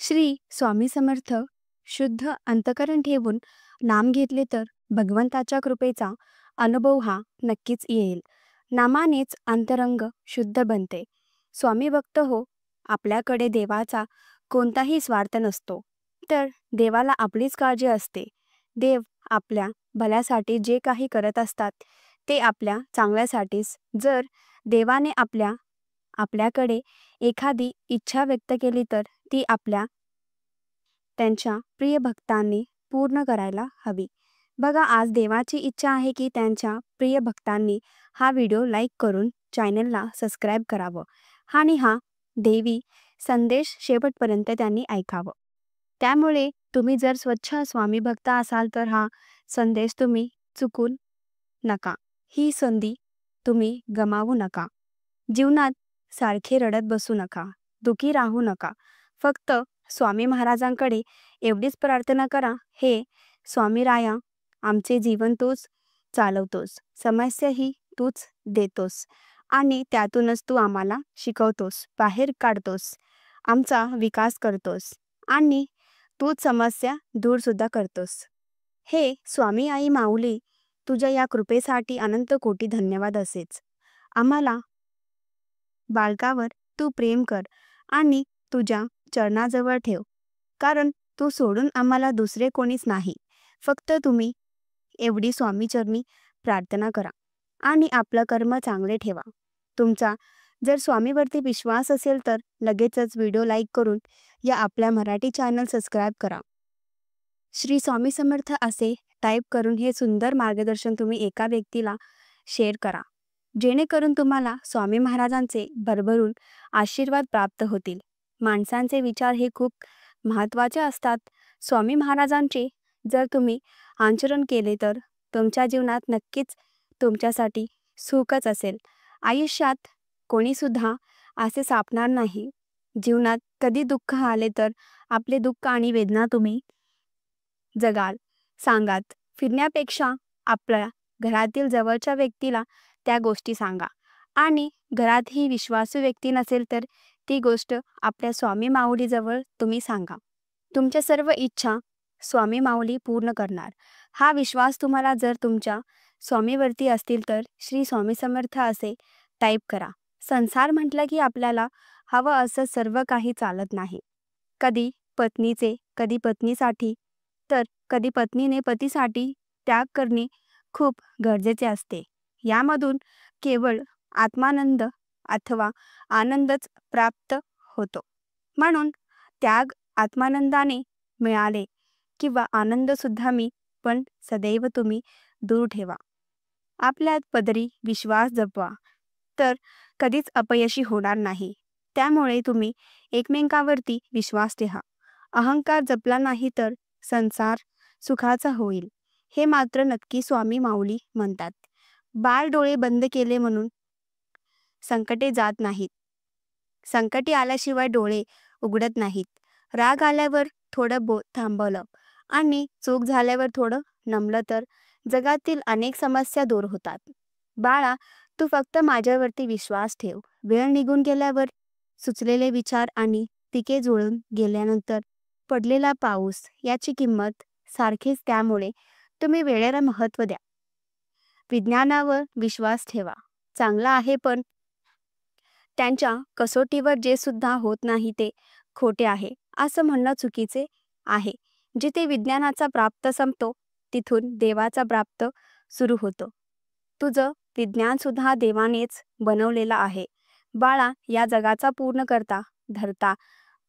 श्री स्वामी समर्थ. शुद्ध अंतकरण ठेवून नाम घेतले तर भगवंताच्या कृपेचा अनुभव हा नक्कीच येईल. नामानेच अंतरंग शुद्ध बनते. स्वामी भक्त हो. आपल्याकडे देवाचा कोणताही स्वार्थ नसतो, तर देवाला आपलीच काळजी असते. देव आपल्या भल्यासाठी जे काही करत असतात ते आपल्या चांगल्यासाठीच. जर देवाने आपल्याकडे एखादी इच्छा व्यक्त केली तर ती त्यांच्या प्रिय भक्तांनी पूर्ण करायला हवी. बघा, आज देवाची इच्छा आहे की त्यांच्या प्रिय भक्तांनी हा व्हिडिओ लाईक करून चॅनलला सबस्क्राईब करावं आणि हा देवी संदेश शेवटपर्यंत त्यांनी ऐकावं. त्यामुळे तुम्ही जर स्वच्छ स्वामी भक्त असाल तर हा संदेश तुम्ही चुकून नका. ही संधी तुम्ही गमावू नका. जीवनात सारखे रडत बसू नका, दुखी राहू नका. फक्त स्वामी महाराजांकडे एवढीच प्रार्थना करा, हे स्वामीराया, आमचे जीवन तूच चालवतोस, समस्याही तूच देतोस आणि त्यातूनच तू आम्हाला शिकवतोस, बाहेर काढतोस, आमचा विकास करतोस आणि तूच समस्या दूर सुद्धा करतोस. हे स्वामी आई माऊली, तुझ्या या कृपेसाठी अनंत कोटी धन्यवाद. असेच आम्हाला बालकावर तू प्रेम कर आणि तुझ्या चरणाजवळ ठेव, कारण तू सोडून आम्हाला दुसरे कोणीच नाही. फक्त तुम्ही. एवढी स्वामीचरणी प्रार्थना करा आणि आपलं कर्म चांगले ठेवा. तुमचा जर स्वामीवरती विश्वास असेल तर लगेचच व्हिडिओ लाईक करून या आपल्या मराठी चॅनल सबस्क्राईब करा. श्री स्वामी समर्थ असे टाईप करून हे सुंदर मार्गदर्शन तुम्ही एका व्यक्तीला शेअर करा, जेणेकरून तुम्हाला स्वामी महाराजांचे भरभरून आशीर्वाद प्राप्त होतील. माणसांचे विचार हे खूप महत्त्वाचे असतात. स्वामी महाराजांचे जर तुम्ही आचरण केले तर तुमच्या जीवनात नक्कीच तुमच्यासाठी सुखच असेल. आयुष्यात कोणीसुद्धा असे सापणार नाही. जीवनात कधी दुःख आले तर आपले दुःख आणि वेदना तुम्ही जगाल. सांगात फिरण्यापेक्षा आपल्या घरातील जवळच्या व्यक्तीला त्या गोष्टी सांगा आणि घरात ही विश्वासू व्यक्ती नसेल तर ती गोष्ट आपल्या स्वामी माऊलीजवळ तुम्ही सांगा. तुमच्या सर्व इच्छा स्वामी माऊली पूर्ण करणार. हा विश्वास तुम्हाला जर तुमच्या स्वामीवरती असतील तर श्री स्वामी समर्थ असे टाईप करा. संसार म्हटलं की आपल्याला हवं असं सर्व काही चालत नाही. कधी पत्नीचे, कधी पत्नीसाठी, तर कधी पत्नीने पतीसाठी त्याग करणे खूप गरजेचे असते. यामधून केवळ आत्मानंद अथवा आनंदच प्राप्त होतो. म्हणून त्याग आत्मानंदाने मिळाले किंवा आनंद सुद्धा मी पण सदैव तुम्ही दूर ठेवा. आपल्यात पदरी विश्वास जपवा, तर कधीच अपयशी होणार नाही. त्यामुळे तुम्ही एकमेकांवरती विश्वास ठेवा. अहंकार जपला नाही तर संसार सुखाचा होईल, हे मात्र नक्की स्वामी माऊली म्हणतात. बाळ डोळे बंद केले म्हणून संकटे जात नाहीत. संकटे आल्याशिवाय डोळे उघडत नाहीत. राग आल्यावर थोडं थांबवलं आणि चूक झाल्यावर थोडं नमलं तर जगातील अनेक समस्या दूर होतात. बाळा, तू फक्त माझ्यावरती विश्वास ठेव. वेळ निघून गेल्यावर सुचलेले विचार आणि पिके जुळून गेल्यानंतर पडलेला पाऊस याची किंमत सारखीच. त्यामुळे तुम्ही वेळेला महत्त्व द्या. विज्ञानावर विश्वास ठेवा. चांगला आहे, पण त्यांच्या कसोटीवर जे सुद्धा होत नाही ते खोटे आहे असं म्हणणं चुकीचे आहे. जिथे विज्ञानाचा प्राप्त संपतो तिथून देवाचा प्राप्त सुरू होतो. तुझं विज्ञान सुद्धा देवानेच बनवलेलं आहे. बाळा, या जगाचा पूर्ण करता धरता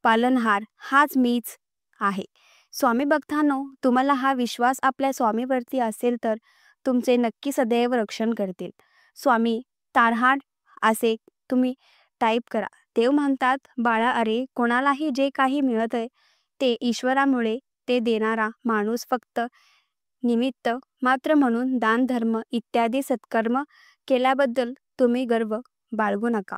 पालनहार हाच मीच आहे. स्वामी भक्तांनो, तुम्हाला हा विश्वास आपल्या स्वामीवरती असेल तर तुमचे नक्की सदैव रक्षण करतील. स्वामी तारहाड असे तुम्ही टाईप करा. देव म्हणतात, बाळा, अरे कोणालाही जे काही मिळतंय ते ईश्वरामुळे. ते देणारा माणूस फक्त निमित्त मात्र म्हणून दान धर्म इत्यादी सत्कर्म केल्याबद्दल तुम्ही गर्व बाळगू नका.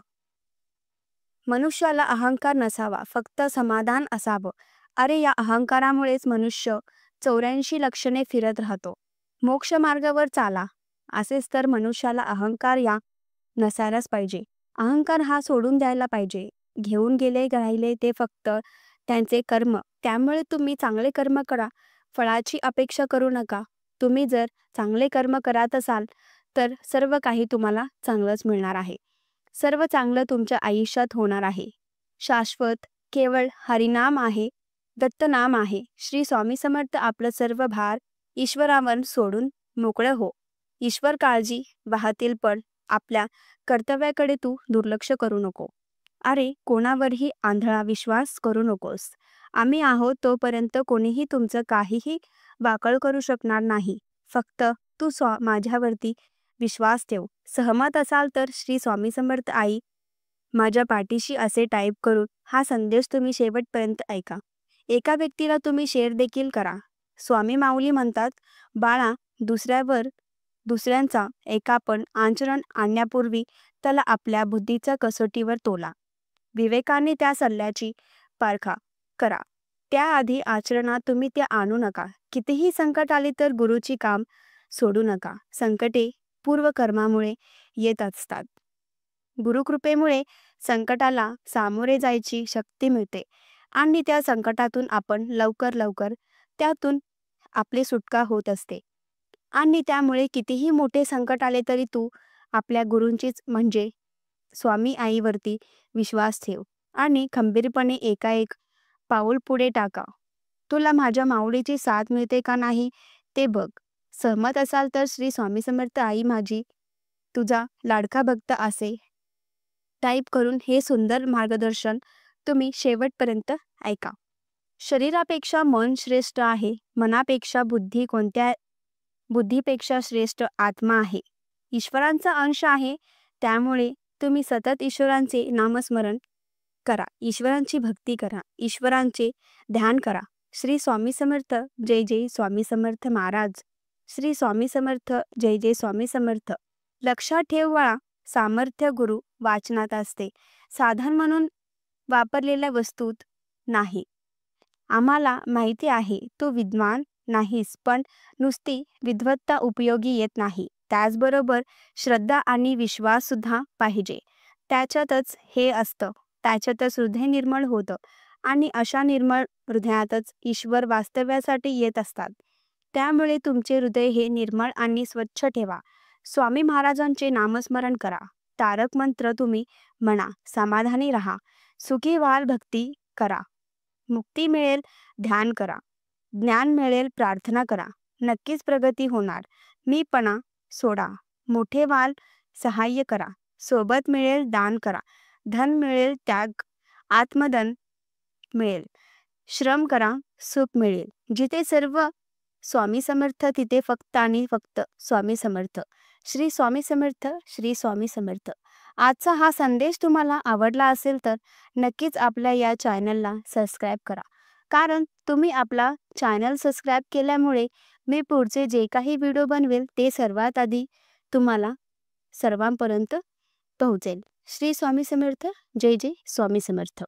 मनुष्याला अहंकार नसावा, फक्त समाधान असावं. अरे, या अहंकारामुळेच मनुष्य 84 लक्षणे फिरत राहतो. मोक्ष मार्गावर चाला असेच तर मनुष्याला अहंकार या नसायलाच पाहिजे. अहंकार हा सोडून द्यायला पाहिजे. घेऊन गेले राहिले ते फक्त त्यांचे कर्म. त्यामुळे तुम्ही चांगले कर्म करा, फळाची अपेक्षा करू नका. तुम्ही जर चांगले कर्म करत असाल तर सर्व काही तुम्हाला चांगलंच मिळणार आहे. सर्व चांगलं तुमच्या आयुष्यात होणार आहे. शाश्वत केवळ हरिनाम आहे, दत्तनाम आहे. श्री स्वामी समर्थ. आपलं सर्व भार ईश्वरावर सोडून मोकळं हो. ईश्वर काळजी वाहतील, पण आपल्या कर्तव्याकडे तू दुर्लक्ष करू नको. अरे, कोणावरही आंधळा विश्वास करू नकोस. आम्ही आहोत तोपर्यंत कोणीही तुमचं काहीही वाकळ करू शकणार नाही. फक्त तू माझ्यावरती विश्वास ठेव. सहमत असाल तर श्री स्वामी समर्थ आई माझ्या पाठीशी असे टाईप करून हा संदेश तुम्ही शेवटपर्यंत ऐका. एका व्यक्तीला तुम्ही शेअर देखील करा. स्वामी माऊली म्हणतात, बाळा, दुसऱ्यांचा एकापण आचरण आणण्यापूर्वी त्याला आपल्या बुद्धीच्या कसोटीवर तोला. विवेकाने त्या सल्ल्याची पारखा करा. त्याआधी आचरणात तुम्ही ते आणू नका. कितीही संकट आले तर गुरुची काम सोडू नका. संकटे पूर्वकर्मामुळे येत असतात. गुरुकृपेमुळे संकटाला सामोरे जायची शक्ती मिळते आणि त्या संकटातून आपण लवकर त्यातून आपली सुटका होत असते. आणि त्यामुळे कितीही मोठे संकट आले तरी तू आपल्या गुरूंचीच म्हणजे स्वामी आईवरती विश्वास ठेव आणि खंबीरपणे एकाएक पाऊल पुढे टाका. तुला माझ्या माऊलीची साथ मिळते का नाही ते बघ. सहमत असाल तर श्री स्वामी समर्थ आई माझी तुझा लाडका भक्त असे टाईप करून हे सुंदर मार्गदर्शन तुम्ही शेवटपर्यंत ऐका. शरीरापेक्षा मन श्रेष्ठ आहे, मनापेक्षा बुद्धीपेक्षा श्रेष्ठ आत्मा आहे. ईश्वरांचा अंश आहे, त्यामुळे तुम्ही सतत ईश्वरांचे नामस्मरण करा, ईश्वरांची भक्ती करा, ईश्वरांचे ध्यान करा. श्री स्वामी समर्थ. जय जय स्वामी समर्थ महाराज. श्री स्वामी समर्थ. जय जय स्वामी समर्थ. लक्षात ठेव बाळा, सामर्थ्य गुरु वाचनात असते, साधन म्हणून वापरलेल्या वस्तूत नाही. आम्हाला माहिती आहे तू विद्वान नाहीस, पण नुसती विद्वत्ता उपयोगी येत नाही. त्याचबरोबर श्रद्धा आणि विश्वास सुद्धा पाहिजे. त्याच्यातच हे असतं, त्याच्यातच हृदय निर्मळ होतं आणि अशा निर्मळ हृदयातच ईश्वर वास्तव्यासाठी येत असतात. त्यामुळे तुमचे हृदय हे निर्मळ आणि स्वच्छ ठेवा. स्वामी महाराजांचे नामस्मरण करा. तारक मंत्र तुम्ही म्हणा. समाधानी राहा. सुखी व्हाल. भक्ती करा. मुक्ती मिळेल. ध्यान करा. ज्ञान मिळेल. प्रार्थना करा. नक्कीच प्रगती होणार. मीपणा सोडा. मोठे व्हाल. सहाय्य करा. सोबत मिळेल. दान करा. धन मिळेल. त्याग. आत्मधन मिळेल. श्रम करा. सुख मिळेल. जिथे सर्व स्वामी समर्थ तिथे फक्त आणि फक्त स्वामी समर्थ. श्री स्वामी समर्थ. श्री स्वामी समर्थ. आजचा हा संदेश तुम्हाला आवडला असेल तर नक्कीच आपल्या या चॅनलला सबस्क्राईब करा. कारण तुम्ही आपला चॅनल सबस्क्राईब केल्यामुळे मी पुढचे जे काही व्हिडिओ बनवेल ते सर्वात आधी तुम्हाला सर्वांपर्यंत पोहोचेल. श्री स्वामी समर्थ. जय जय स्वामी समर्थ.